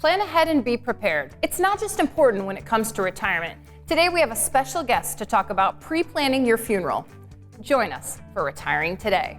Plan ahead and be prepared. It's not just important when it comes to retirement. Today we have a special guest to talk about pre-planning your funeral. Join us for Retiring Today.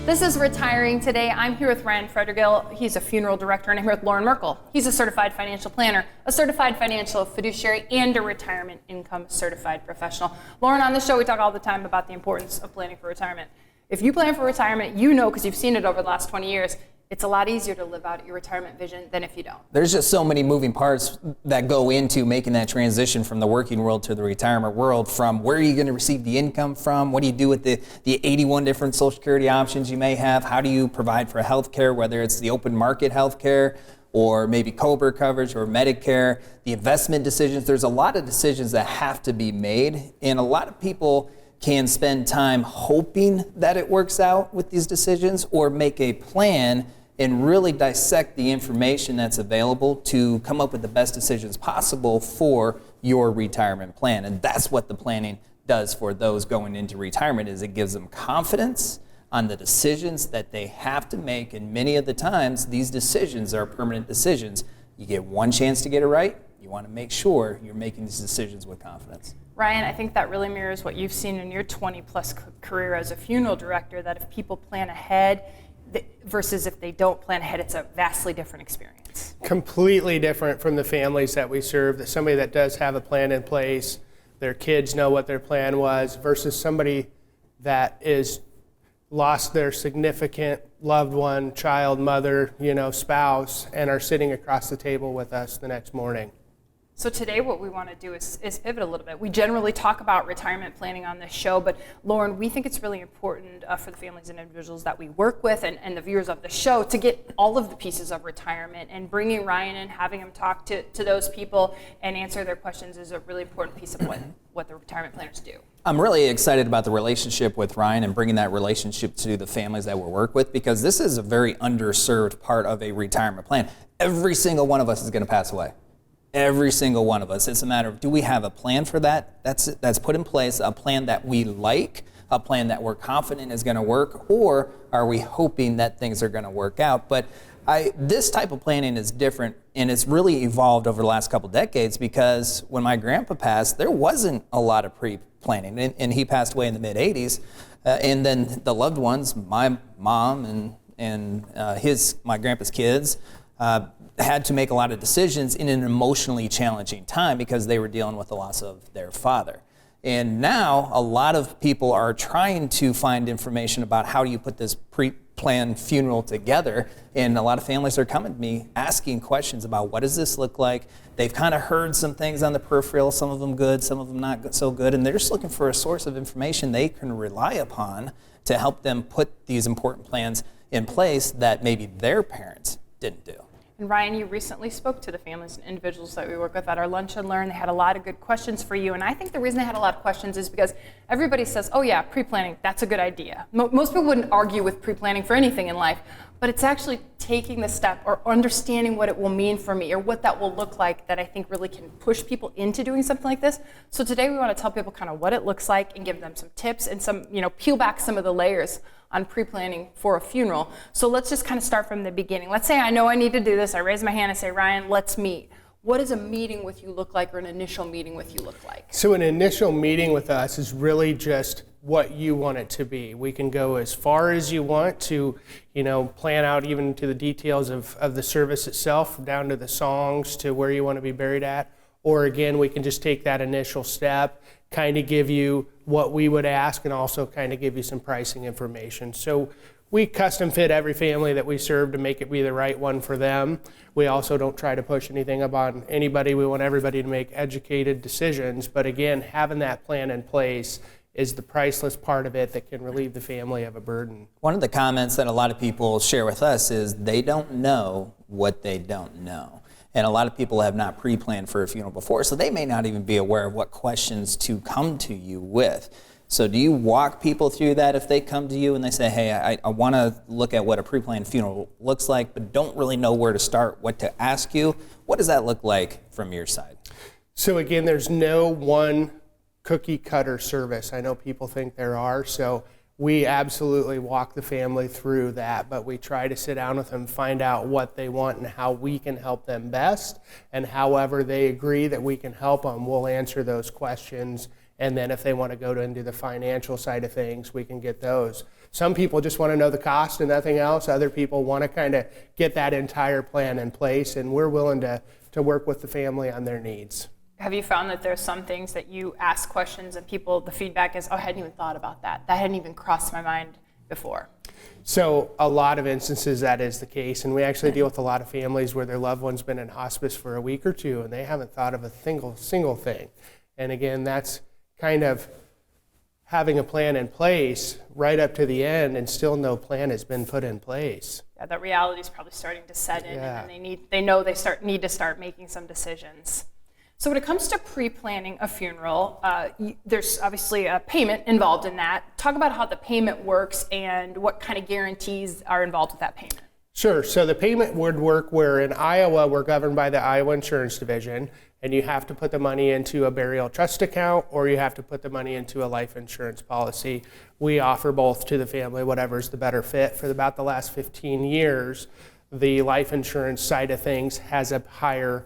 This is Retiring Today. I'm here with Fredregill. He's a funeral director, and I'm here with Loren Merkle. He's a certified financial planner, a certified financial fiduciary, and a retirement income certified professional. Loren, on the show, we talk all the time about the importance of planning for retirement. If you plan for retirement, you know, because you've seen it over the last 20 years, it's a lot easier to live out your retirement vision than if you don't. There's just so many moving parts that go into making that transition from the working world to the retirement world, from where are you going to receive the income from, what do you do with the 81 different Social Security options you may have, how do you provide for health care, whether it's the open market health care or maybe COBRA coverage or Medicare, the investment decisions. There's a lot of decisions that have to be made, and a lot of people can spend time hoping that it works out with these decisions or make a plan and really dissect the information that's available to come up with the best decisions possible for your retirement plan. And that's what the planning does for those going into retirement, is it gives them confidence on the decisions that they have to make. And many of the times, these decisions are permanent decisions. You get one chance to get it right. You want to make sure you're making these decisions with confidence. Ryan, I think that really mirrors what you've seen in your 20-plus career as a funeral director, that if people plan ahead, versus if they don't plan ahead, it's a vastly different experience. Completely different from the families that we serve, that somebody that does have a plan in place, their kids know what their plan was, versus somebody that is lost their significant loved one, child, mother, spouse, and are sitting across the table with us the next morning. So today what we want to do is pivot a little bit. We generally talk about retirement planning on this show, but Loren, we think it's really important for the families and individuals that we work with and the viewers of the show to get all of the pieces of retirement, and bringing Ryan and having him talk to those people and answer their questions is a really important piece of what the retirement planners do. I'm really excited about the relationship with Ryan and bringing that relationship to the families that we work with, because this is a very underserved part of a retirement plan. Every single one of us is going to pass away. Every single one of us. It's a matter of, do we have a plan for that? That's put in place, a plan that we like, a plan that we're confident is going to work, or are we hoping that things are going to work out? But this type of planning is different, and it's really evolved over the last couple decades, because when my grandpa passed, there wasn't a lot of pre-planning, and he passed away in the mid-'80s, and then the loved ones, my mom and my grandpa's kids, had to make a lot of decisions in an emotionally challenging time because they were dealing with the loss of their father. And now a lot of people are trying to find information about how do you put this pre-planned funeral together, and a lot of families are coming to me asking questions about what does this look like. They've kind of heard some things on the peripheral, some of them good, some of them not so good, and they're just looking for a source of information they can rely upon to help them put these important plans in place that maybe their parents didn't do. And Ryan, you recently spoke to the families and individuals that we work with at our Lunch and Learn. They had a lot of good questions for you, and I think the reason they had a lot of questions is because everybody says, oh yeah, pre-planning, that's a good idea. Most people wouldn't argue with pre-planning for anything in life, but it's actually taking the step or understanding what it will mean for me or what that will look like that I think really can push people into doing something like this. So today we want to tell people kind of what it looks like and give them some tips and some, peel back some of the layers on pre-planning for a funeral. So let's just kind of start from the beginning. Let's say I know I need to do this. I raise my hand and say, Ryan, let's meet. What does a meeting with you look like, or an initial meeting with you look like? So an initial meeting with us is really just what you want it to be. We can go as far as you want to, plan out even to the details of the service itself, down to the songs, to where you want to be buried at. Or again, we can just take that initial step, kind of give you what we would ask, and also kind of give you some pricing information. So we custom fit every family that we serve to make it be the right one for them. We also don't try to push anything upon anybody. We want everybody to make educated decisions. But again, having that plan in place is the priceless part of it that can relieve the family of a burden. One of the comments that a lot of people share with us is they don't know what they don't know. And a lot of people have not pre-planned for a funeral before, so they may not even be aware of what questions to come to you with. So do you walk people through that if they come to you and they say, hey, I want to look at what a pre-planned funeral looks like, but don't really know where to start, what to ask you? What does that look like from your side? So again, there's no one cookie cutter service. I know people think there are, so we absolutely walk the family through that, but we try to sit down with them, find out what they want and how we can help them best, and however they agree that we can help them, we'll answer those questions. And then if they want to go into the financial side of things, we can get those. Some people just want to know the cost and nothing else. Other people want to kind of get that entire plan in place, and we're willing to work with the family on their needs. Have you found that there's some things that you ask questions and people, the feedback is, oh, I hadn't even thought about that. That hadn't even crossed my mind before. So a lot of instances that is the case, and we actually deal with a lot of families where their loved one's been in hospice for a week or two and they haven't thought of a single thing. And again, that's kind of having a plan in place right up to the end and still no plan has been put in place. Yeah, that reality is probably starting to set in, Yeah. and then they need to start making some decisions. So when it comes to pre-planning a funeral, there's obviously a payment involved in that. Talk about how the payment works and what kind of guarantees are involved with that payment. Sure. So the payment would work where in Iowa, we're governed by the Iowa Insurance Division, and you have to put the money into a burial trust account or you have to put the money into a life insurance policy. We offer both to the family, whatever's the better fit. For about the last 15 years, the life insurance side of things has a higher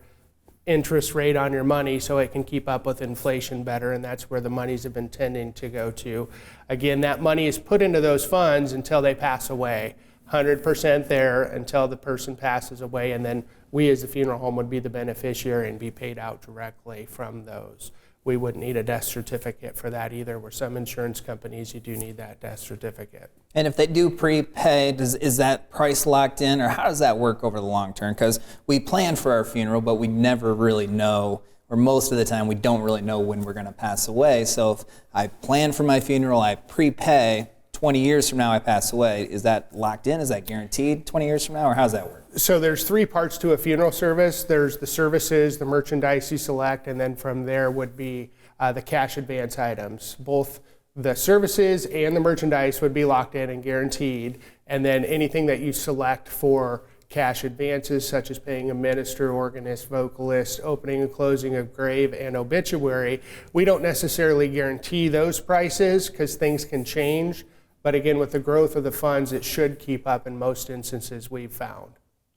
interest rate on your money so it can keep up with inflation better, and that's where the monies have been tending to go to. Again, that money is put into those funds until they pass away. 100% there until the person passes away, and then we as the funeral home would be the beneficiary and be paid out directly from those. We wouldn't need a death certificate for that either, where some insurance companies you do need that death certificate. And if they do prepay, is that price locked in, or how does that work over the long term? Because we plan for our funeral, but we never really know, or most of the time we don't really know when we're going to pass away. So if I plan for my funeral, I prepay, 20 years from now I pass away, is that locked in? Is that guaranteed 20 years from now, or how does that work? So there's three parts to a funeral service. There's the services, the merchandise you select, and then from there would be the cash advance items. Both the services and the merchandise would be locked in and guaranteed, and then anything that you select for cash advances, such as paying a minister, organist, vocalist, opening and closing of grave, and obituary, we don't necessarily guarantee those prices because things can change. But again, with the growth of the funds, it should keep up in most instances we've found.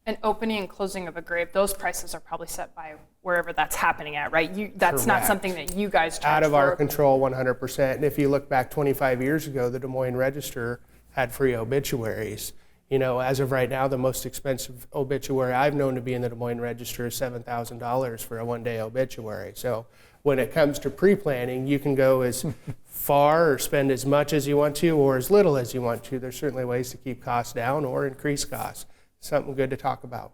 And opening and closing of a grave, those prices are probably set by wherever that's happening at, right? That's not Correct. something that you guys charge Out of for. our control 100%. And if you look back 25 years ago, the Des Moines Register had free obituaries. You know, as of right now, the most expensive obituary I've known to be in the Des Moines Register is $7,000 for a one-day obituary. So when it comes to pre-planning, you can go as far or spend as much as you want to or as little as you want to. There's certainly ways to keep costs down or increase costs. Something good to talk about.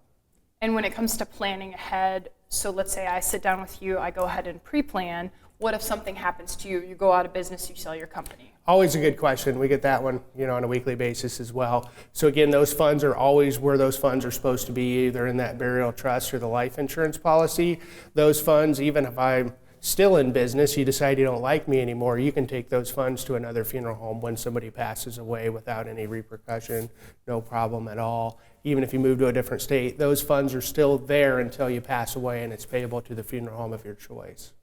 And when it comes to planning ahead, so let's say I sit down with you, I go ahead and pre-plan. What if something happens to you? You go out of business, you sell your company. Always a good question. We get that one, on a weekly basis as well. So again, those funds are always where those funds are supposed to be, either in that burial trust or the life insurance policy. Those funds, even if I'm still in business, you decide you don't like me anymore, you can take those funds to another funeral home when somebody passes away without any repercussion, no problem at all. Even if you move to a different state, those funds are still there until you pass away, and it's payable to the funeral home of your choice.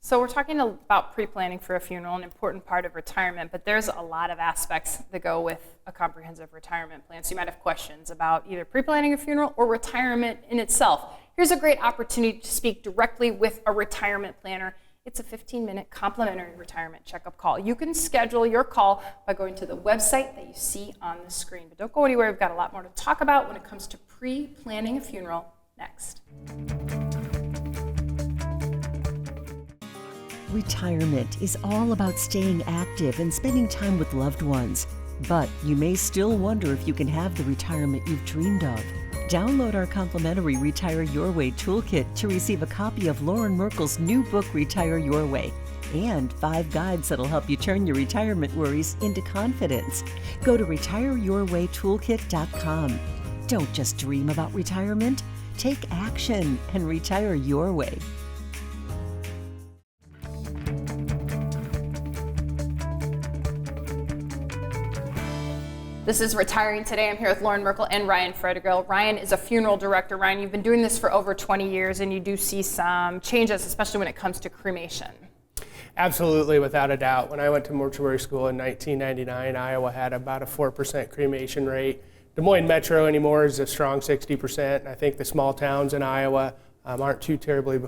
So we're talking about pre-planning for a funeral, an important part of retirement, but there's a lot of aspects that go with a comprehensive retirement plan. So you might have questions about either pre-planning a funeral or retirement in itself. Here's a great opportunity to speak directly with a retirement planner. It's a 15-minute complimentary retirement checkup call. You can schedule your call by going to the website that you see on the screen. But don't go anywhere. We've got a lot more to talk about when it comes to pre-planning a funeral next. Retirement is all about staying active and spending time with loved ones. But you may still wonder if you can have the retirement you've dreamed of. Download our complimentary Retire Your Way toolkit to receive a copy of Loren Merkle's new book, Retire Your Way, and 5 guides that'll help you turn your retirement worries into confidence. Go to retireyourwaytoolkit.com. Don't just dream about retirement. Take action and retire your way. This is Retiring Today. I'm here with Loren Merkle and Ryan Fredregill. Ryan is a funeral director. Ryan, you've been doing this for over 20 years, and you do see some changes, especially when it comes to cremation. Absolutely, without a doubt. When I went to mortuary school in 1999, Iowa had about a 4% cremation rate. Des Moines Metro anymore is a strong 60%. I think the small towns in Iowa aren't too terribly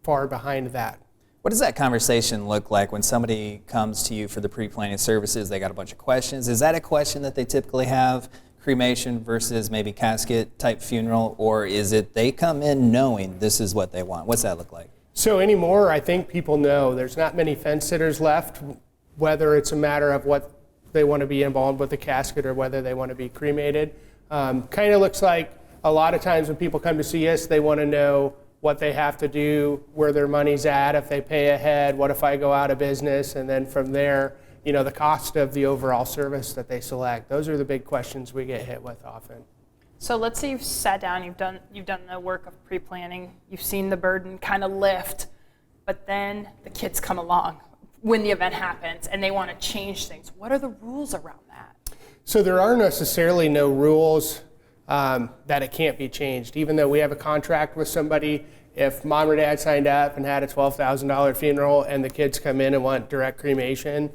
far behind that. What does that conversation look like when somebody comes to you for the pre-planning services? They got a bunch of questions. Is that a question that they typically have, cremation versus maybe casket type funeral, or is it they come in knowing this is what they want? What's that look like? So anymore, I think people know there's not many fence sitters left, whether it's a matter of what they want to be involved with the casket or whether they want to be cremated. Kind of looks like a lot of times when people come to see us, they want to know what they have to do, where their money's at, if they pay ahead, what if I go out of business, and then from there, you know, the cost of the overall service that they select. Those are the big questions we get hit with often. So let's say you've sat down, you've done the work of pre-planning, you've seen the burden kind of lift, but then the kids come along when the event happens and they want to change things. What are the rules around that? So there are necessarily no rules that it can't be changed. Even though we have a contract with somebody, if mom or dad signed up and had a $12,000 funeral and the kids come in and want direct cremation,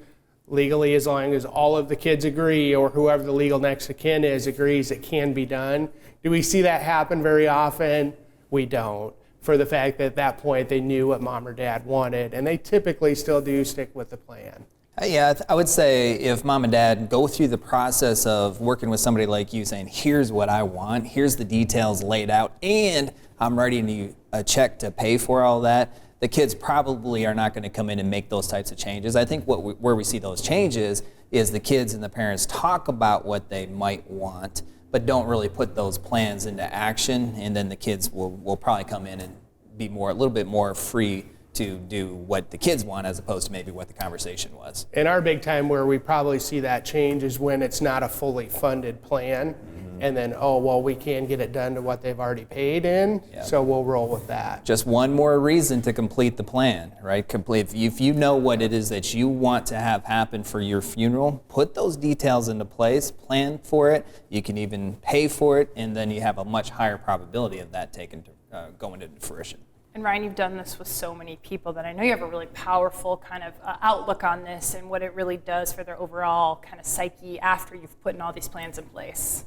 legally, as long as all of the kids agree or whoever the legal next of kin is agrees, it can be done. Do we see that happen very often? We don't, for the fact that at that point they knew what mom or dad wanted, and they typically still do stick with the plan. Yeah, I would say if mom and dad go through the process of working with somebody like you saying, here's what I want, here's the details laid out, and I'm writing you a check to pay for all that, the kids probably are not going to come in and make those types of changes. I think where we see those changes is the kids and the parents talk about what they might want, but don't really put those plans into action, and then the kids will probably come in and be a little bit more free to do what the kids want as opposed to maybe what the conversation was. And our big time where we probably see that change is when it's not a fully funded plan, and then, oh, well, we can get it done to what they've already paid in, so we'll roll with that. Just one more reason to complete the plan, right? If you know what it is that you want to have happen for your funeral, put those details into place, plan for it, you can even pay for it, and then you have a much higher probability of that going into fruition. And Ryan, you've done this with so many people that I know you have a really powerful kind of outlook on this and what it really does for their overall kind of psyche after you've put in all these plans in place.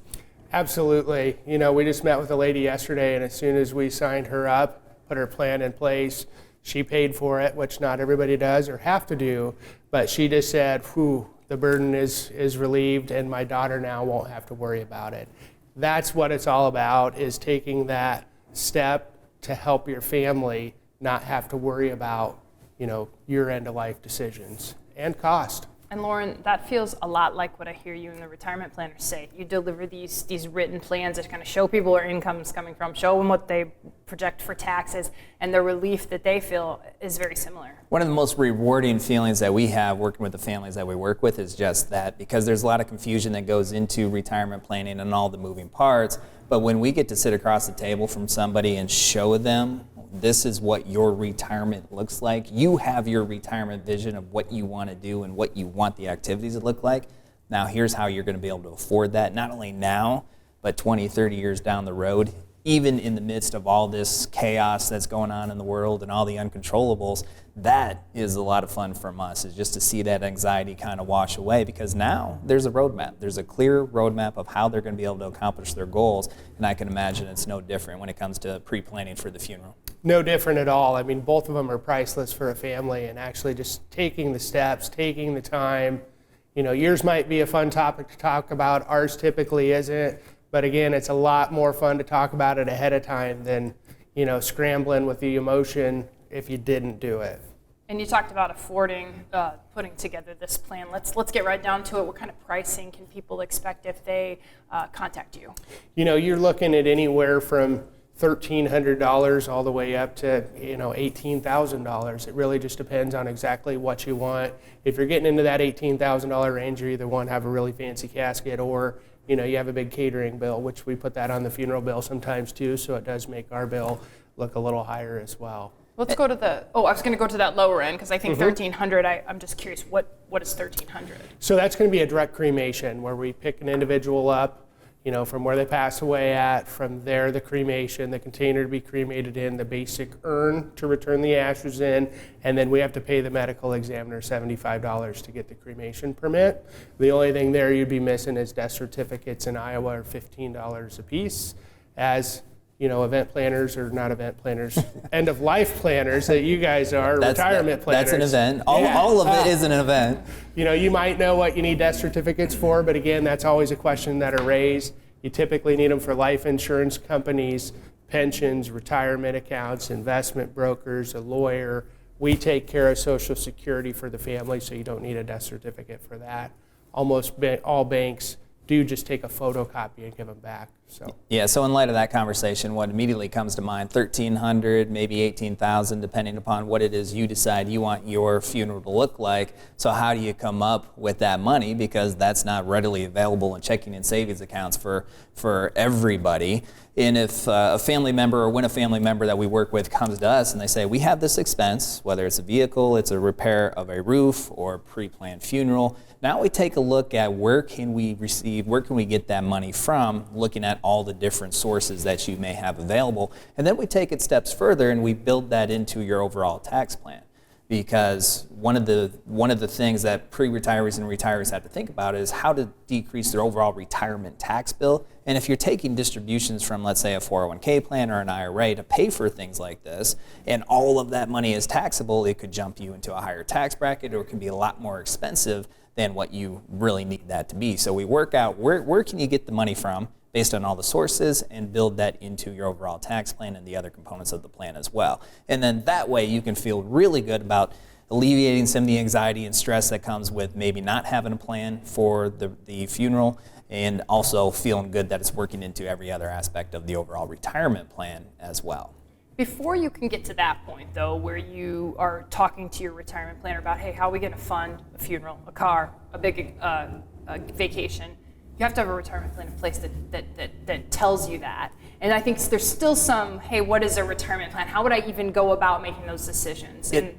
Absolutely. You know, we just met with a lady yesterday, and as soon as we signed her up, put her plan in place, she paid for it, which not everybody does or have to do, but she just said, whew, the burden is relieved, and my daughter now won't have to worry about it. That's what it's all about, is taking that step to help your family not have to worry about, you know, your end of life decisions and cost. And Loren, that feels a lot like what I hear you and the retirement planners say. You deliver these written plans that kind of show people where income is coming from, show them what they project for taxes, and the relief that they feel is very similar. One of the most rewarding feelings that we have working with the families that we work with is just that, because there's a lot of confusion that goes into retirement planning and all the moving parts. But when we get to sit across the table from somebody and show them this is what your retirement looks like, you have your retirement vision of what you want to do and what you want the activities to look like. Now here's how you're going to be able to afford that, not only now, but 20, 30 years down the road, even in the midst of all this chaos that's going on in the world and all the uncontrollables. That is a lot of fun from us, is just to see that anxiety kind of wash away, because now there's a roadmap. There's a clear roadmap of how they're going to be able to accomplish their goals, and I can imagine it's no different when it comes to pre-planning for the funeral. No different at all. I mean, both of them are priceless for a family, and actually just taking the steps, taking the time. You know, yours might be a fun topic to talk about, ours typically isn't, but again, it's a lot more fun to talk about it ahead of time than, you know, scrambling with the emotion if you didn't do it. And you talked about affording, putting together this plan. Let's get right down to it. What kind of pricing can people expect if they contact you? You know, you're looking at anywhere from $1,300 all the way up to, you know, $18,000. It really just depends on exactly what you want. If you're getting into that $18,000 range, you either want to have a really fancy casket, or, you know, you have a big catering bill, which we put that on the funeral bill sometimes too, so it does make our bill look a little higher as well. Let's go to I was going to go to that lower end because I think 1,300, I'm just curious, what is 1,300? So that's going to be a direct cremation where we pick an individual up, from where they pass away at, from there the cremation, the container to be cremated in, the basic urn to return the ashes in, and then we have to pay the medical examiner $75 to get the cremation permit. The only thing there you'd be missing is death certificates in Iowa are $15 a piece. As event planners or not event planners, end of life planners that you guys are, retirement planners. That's an event. All of it is an event. You might know what you need death certificates for, but again, that's always a question that are raised. You typically need them for life insurance companies, pensions, retirement accounts, investment brokers, a lawyer. We take care of Social Security for the family, so you don't need a death certificate for that. Almost all banks do just take a photocopy and give them back. So in light of that conversation, what immediately comes to mind, $1,300, maybe $18,000, depending upon what it is you decide you want your funeral to look like. So how do you come up with that money? Because that's not readily available in checking and savings accounts for everybody. And if a family member or when a family member that we work with comes to us and they say, we have this expense, whether it's a vehicle, it's a repair of a roof or a pre-planned funeral, now we take a look at where can we get that money from, looking at all the different sources that you may have available. And then we take it steps further and we build that into your overall tax plan. Because one of the things that pre-retirees and retirees have to think about is how to decrease their overall retirement tax bill. And if you're taking distributions from, let's say, a 401k plan or an IRA to pay for things like this, and all of that money is taxable, it could jump you into a higher tax bracket, or it can be a lot more expensive than what you really need that to be. So we work out where can you get the money from based on all the sources and build that into your overall tax plan and the other components of the plan as well. And then that way you can feel really good about alleviating some of the anxiety and stress that comes with maybe not having a plan for the funeral, and also feeling good that it's working into every other aspect of the overall retirement plan as well. Before you can get to that point, though, where you are talking to your retirement planner about, hey, how are we going to fund a funeral, a car, a big a vacation, you have to have a retirement plan in place that tells you that. And I think there's still some, hey, what is a retirement plan? How would I even go about making those decisions? It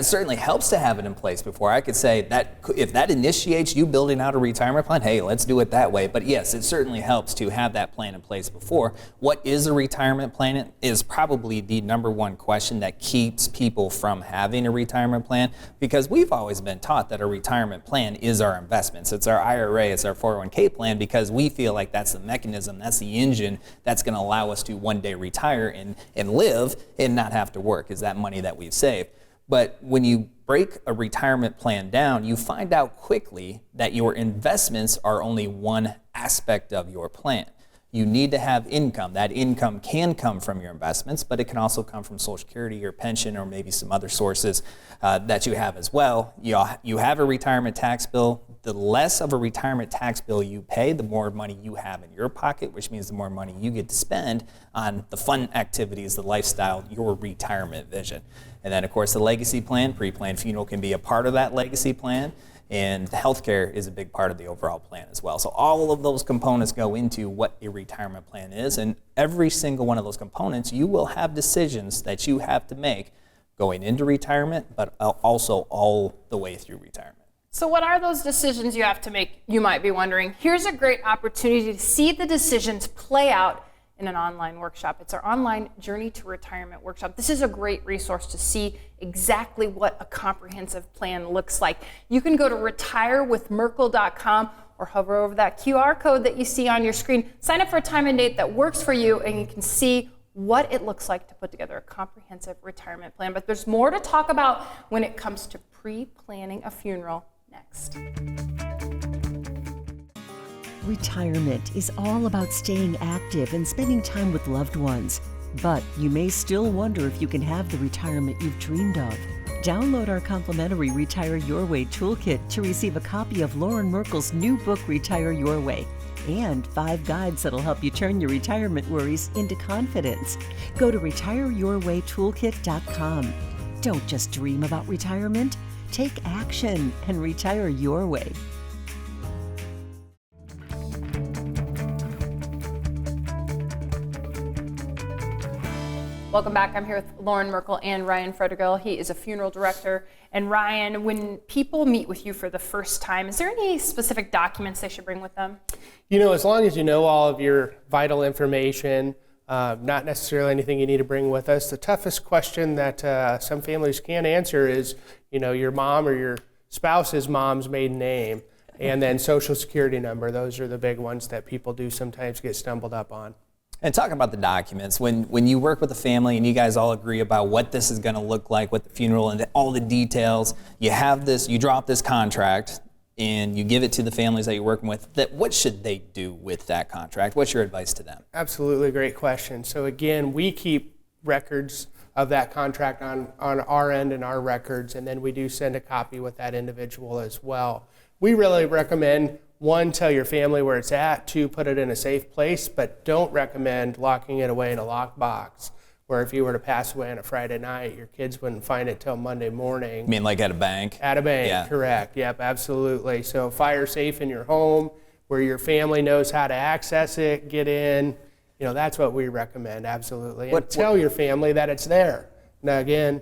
certainly helps to have it in place before. I could say that if that initiates you building out a retirement plan, hey, let's do it that way. But yes, it certainly helps to have that plan in place before. What is a retirement plan is probably the number one question that keeps people from having a retirement plan, because we've always been taught that a retirement plan is our investments. It's our IRA, it's our 401k plan, because we feel like that's the mechanism, that's the engine that's going to allow us to one day retire and live and not have to work, is that money that we've saved. But when you break a retirement plan down, you find out quickly that your investments are only one aspect of your plan. You need to have income. That income can come from your investments, but it can also come from Social Security or pension or maybe some other sources that you have as well. You have a retirement tax bill. The less of a retirement tax bill you pay, the more money you have in your pocket, which means the more money you get to spend on the fun activities, the lifestyle, your retirement vision. And then, of course, the legacy plan, pre-planned funeral can be a part of that legacy plan. And healthcare is a big part of the overall plan as well. So all of those components go into what a retirement plan is. And every single one of those components, you will have decisions that you have to make going into retirement, but also all the way through retirement. So what are those decisions you have to make, you might be wondering? Here's a great opportunity to see the decisions play out in an online workshop. It's our online Journey to Retirement workshop. This is a great resource to see exactly what a comprehensive plan looks like. You can go to retirewithmerkle.com or hover over that QR code that you see on your screen. Sign up for a time and date that works for you, and you can see what it looks like to put together a comprehensive retirement plan. But there's more to talk about when it comes to pre-planning a funeral next. Retirement is all about staying active and spending time with loved ones. But you may still wonder if you can have the retirement you've dreamed of. Download our complimentary Retire Your Way toolkit to receive a copy of Loren Merkle's new book, Retire Your Way, and 5 guides that'll help you turn your retirement worries into confidence. Go to retireyourwaytoolkit.com. Don't just dream about retirement. Take action and retire your way. Welcome back. I'm here with Loren Merkle and Ryan Fredregill. He is a funeral director. And Ryan, when people meet with you for the first time, is there any specific documents they should bring with them? You know, as long as you know all of your vital information, not necessarily anything you need to bring with us. The toughest question that some families can't answer is, you know, your mom or your spouse's mom's maiden name, and then social security number. Those are the big ones that people do sometimes get stumbled up on. And talking about the documents, when you work with a family and you guys all agree about what this is going to look like, what the funeral and all the details, you have this, you drop this contract and you give it to the families that you're working with. What should they do with that contract? What's your advice to them? Absolutely, great question. So again, we keep records of that contract on our end and our records, and then we do send a copy with that individual as well. We really recommend, one, tell your family where it's at, two, put it in a safe place, but don't recommend locking it away in a lockbox, where if you were to pass away on a Friday night, your kids wouldn't find it till Monday morning. You mean like at a bank? At a bank, yeah. Correct. Yep, absolutely. So fire safe in your home, where your family knows how to access it, get in. You know, that's what we recommend, absolutely. And tell your family that it's there. Now again,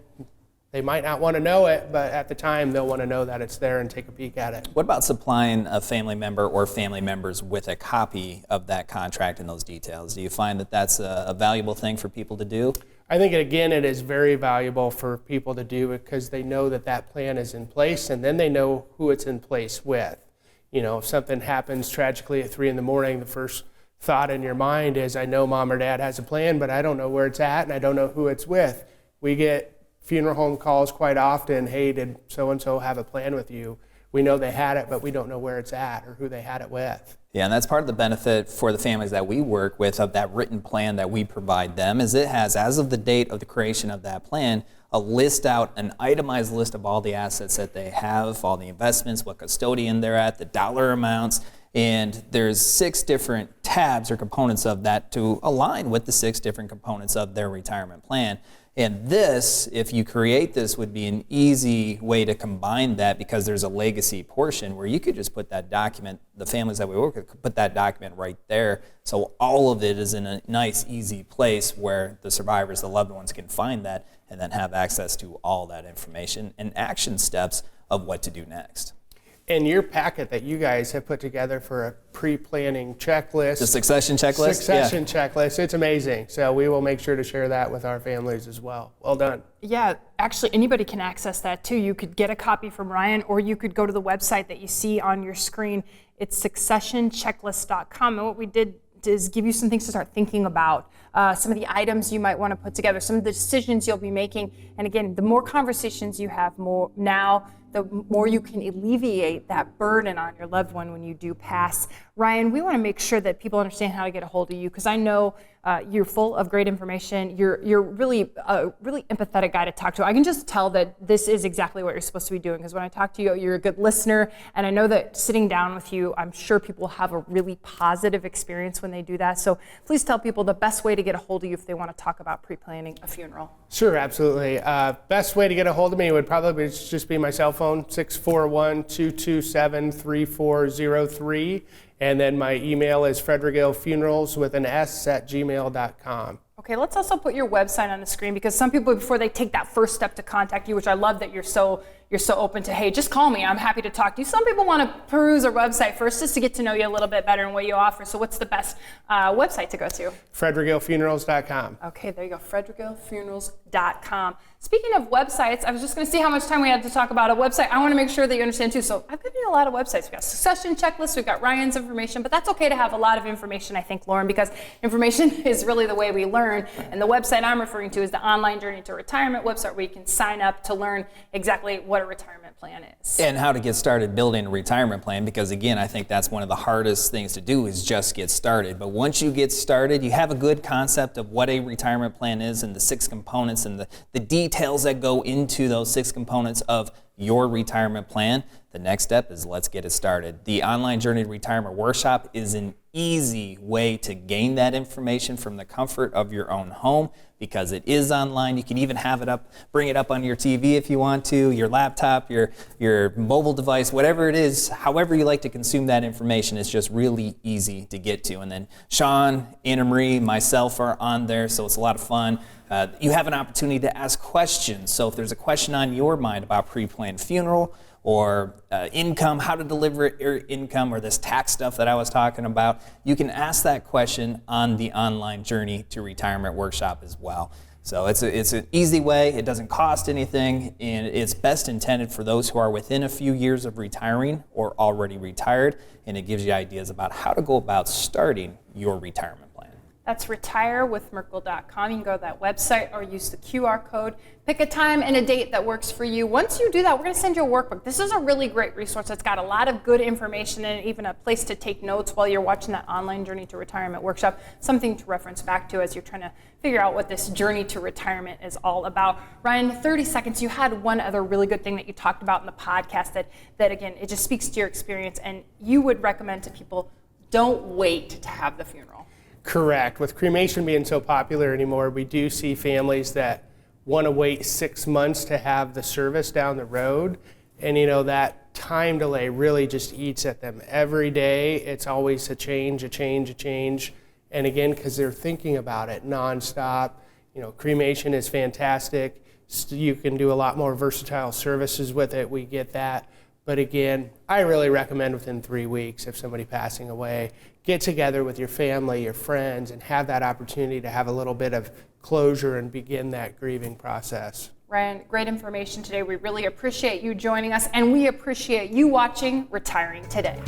they might not want to know it, but at the time they'll want to know that it's there and take a peek at it. What about supplying a family member or family members with a copy of that contract and those details? Do you find that that's a valuable thing for people to do? I think, again, it is very valuable for people to do because they know that that plan is in place, and then they know who it's in place with. You know, if something happens tragically at 3 in the morning, the first thought in your mind is, I know mom or dad has a plan, but I don't know where it's at and I don't know who it's with. We get funeral home calls quite often. Hey, did so-and-so have a plan with you? We know they had it, but we don't know where it's at or who they had it with. Yeah, and that's part of the benefit for the families that we work with of that written plan that we provide them, is it has, as of the date of the creation of that plan, a list out, an itemized list of all the assets that they have, all the investments, what custodian they're at, the dollar amounts, and there's 6 different tabs or components of that to align with the 6 different components of their retirement plan. And this, if you create this, would be an easy way to combine that, because there's a legacy portion where you could just put that document, the families that we work with could put that document right there. So all of it is in a nice, easy place where the survivors, the loved ones, can find that and then have access to all that information and action steps of what to do next. And your packet that you guys have put together for a pre-planning checklist. The succession checklist? Succession checklist. It's amazing. So we will make sure to share that with our families as well. Well done. Yeah, actually anybody can access that too. You could get a copy from Ryan, or you could go to the website that you see on your screen. It's successionchecklist.com. And what we did is give you some things to start thinking about, some of the items you might want to put together, some of the decisions you'll be making. And again, the more conversations you have the more you can alleviate that burden on your loved one when you do pass. Ryan, we want to make sure that people understand how to get a hold of you, because I know you're full of great information. You're really a really empathetic guy to talk to. I can just tell that this is exactly what you're supposed to be doing, because when I talk to you, you're a good listener, and I know that sitting down with you, I'm sure people have a really positive experience when they do that. So please tell people the best way to get a hold of you if they want to talk about pre-planning a funeral. Sure, absolutely. Best way to get a hold of me would probably just be my cell phone, 641-227-3403. And then my email is fredregillfunerals with an S @gmail.com. Okay, let's also put your website on the screen, because some people, before they take that first step to contact you, which I love that you're so open to, hey, just call me, I'm happy to talk to you. Some people want to peruse our website first just to get to know you a little bit better and what you offer. So what's the best website to go to? fredregillfunerals.com. Okay, there you go, fredregillfunerals.com. Speaking of websites, I was just going to see how much time we had to talk about a website. I want to make sure that you understand too. So I've given you a lot of websites. We've got succession checklists, we've got Ryan's information, but that's okay to have a lot of information, I think, Loren, because information is really the way we learn. And the website I'm referring to is the Online Journey to Retirement website, where you can sign up to learn exactly what a retirement plan is. And how to get started building a retirement plan, because again, I think that's one of the hardest things to do, is just get started. But once you get started, you have a good concept of what a retirement plan is and the 6 components and the details that go into those 6 components of your retirement plan. The next step is let's get it started. The Online Journey to Retirement Workshop is an easy way to gain that information from the comfort of your own home, because it is online. You can even have it up, bring it up on your TV if you want to, your laptop, your mobile device, whatever it is, however you like to consume that information. It's just really easy to get to. And then Sean, Anna Marie, myself are on there, so it's a lot of fun. You have an opportunity to ask questions. So if there's a question on your mind about pre-planned funeral or income, how to deliver your income, or this tax stuff that I was talking about, you can ask that question on the online Journey to Retirement workshop as well. So it's an easy way, it doesn't cost anything, and it's best intended for those who are within a few years of retiring or already retired, and it gives you ideas about how to go about starting your retirement plan. That's retirewithmerkle.com. You can go to that website or use the QR code. Pick a time and a date that works for you. Once you do that, we're going to send you a workbook. This is a really great resource. It's got a lot of good information and even a place to take notes while you're watching that online Journey to Retirement workshop, something to reference back to as you're trying to figure out what this journey to retirement is all about. Ryan, 30 seconds, you had one other really good thing that you talked about in the podcast that again, it just speaks to your experience, and you would recommend to people, don't wait to have the funeral. Correct. With cremation being so popular anymore, we do see families that want to wait 6 months to have the service down the road. And that time delay really just eats at them every day. It's always a change. And again, because they're thinking about it nonstop. Cremation is fantastic. You can do a lot more versatile services with it. We get that. But again, I really recommend within 3 weeks, if somebody passing away, get together with your family, your friends, and have that opportunity to have a little bit of closure and begin that grieving process. Ryan, great information today. We really appreciate you joining us, and we appreciate you watching Retiring Today.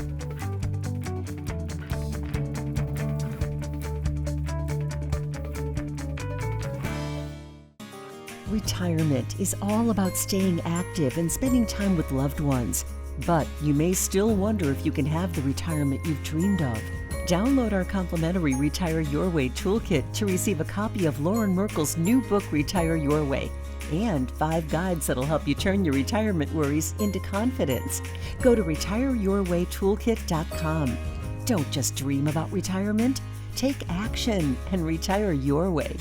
Retirement is all about staying active and spending time with loved ones. But you may still wonder if you can have the retirement you've dreamed of. Download our complimentary Retire Your Way toolkit to receive a copy of Loren Merkle's new book, Retire Your Way, and 5 guides that'll help you turn your retirement worries into confidence. Go to retireyourwaytoolkit.com. Don't just dream about retirement, take action and retire your way.